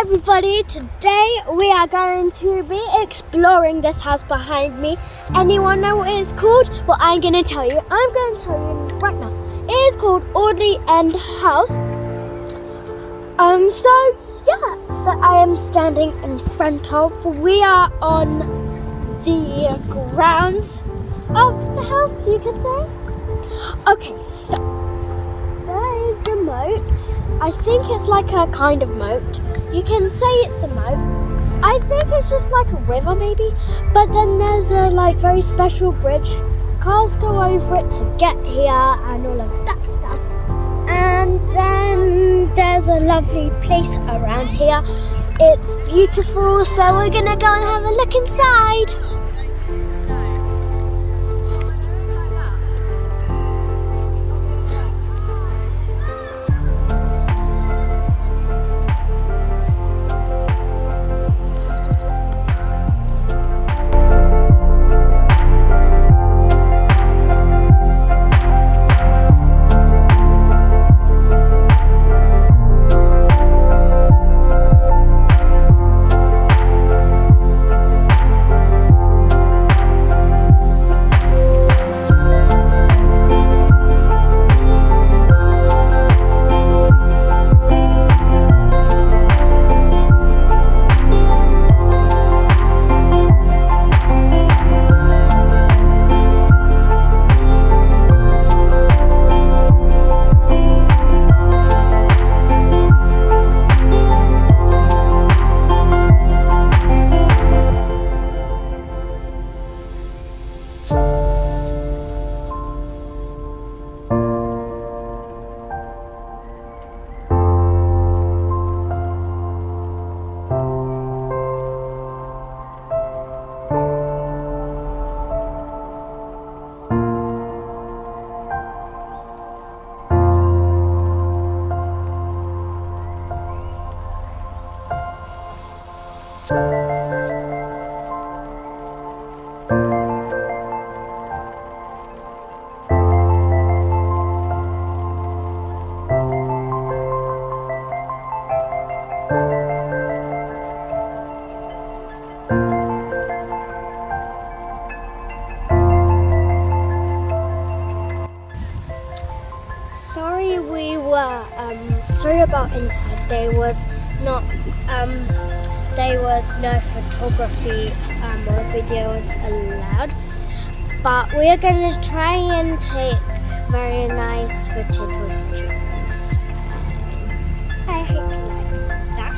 everybody, today we are going to be exploring this house behind me. Anyone know what it's called? Well, I'm going to tell you. I'm going to tell you right now. It is called Audley End House. That I am standing in front of. We are on the grounds of the house, you could say. Okay, so there is the moat. I think it's like a kind of moat. You can say it's a moat. I think it's just like a river maybe. But then there's a very special bridge. Cars go over it to get here and all of that stuff. And then there's a lovely place around here. It's beautiful, so we're gonna go and have a look inside. Sorry about inside. There was no photography or videos allowed, but we are going to try and take very nice footage with drones. I hope you like that.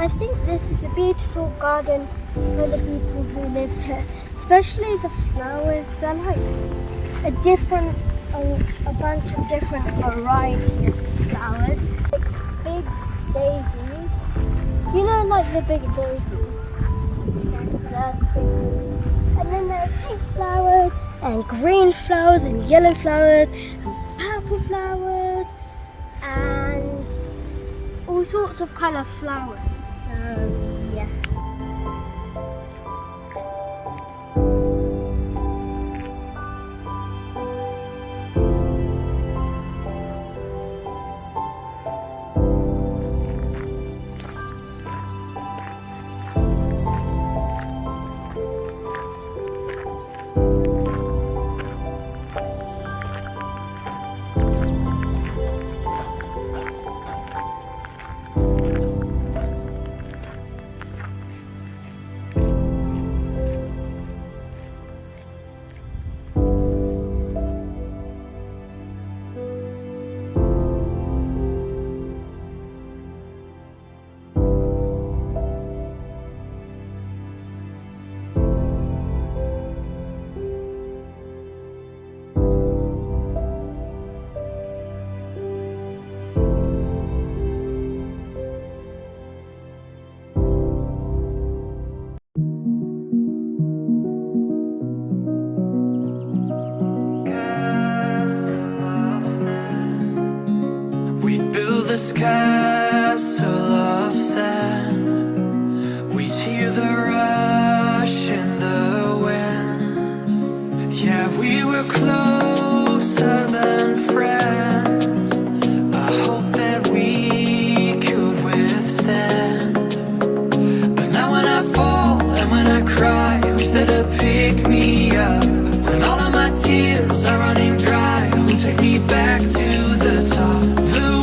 I think this is a beautiful garden for the people who lived here, especially the flowers. They're like a bunch of different variety of flowers, like big daisies. You know, like the big daisies. And then there's pink flowers and green flowers and yellow flowers and purple flowers and all sorts of kind of flowers. So yeah. This castle of sand, we'd hear the rush in the wind. Yeah, we were closer than friends. I hope that we could withstand. But now when I fall and when I cry, who's there to pick me up? When all of my tears are running dry, who'll take me back to the top? The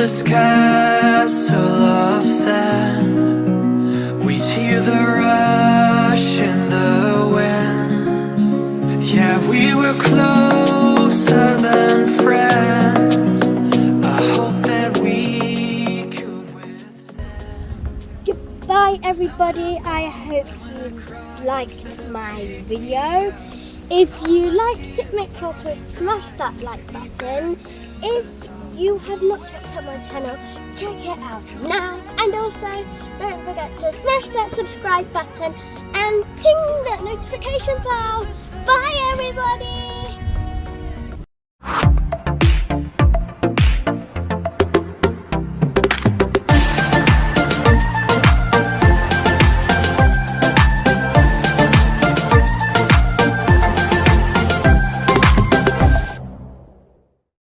endless castle of sand. We'd hear the rush in the wind. Yeah, we were closer than friends. I hope that we could withstand. Goodbye everybody, I hope you liked my video. If you liked it, make sure to smash that like button. If you have not checked out my channel, check it out now. And also, don't forget to smash that subscribe button and ting that notification bell. Bye everybody!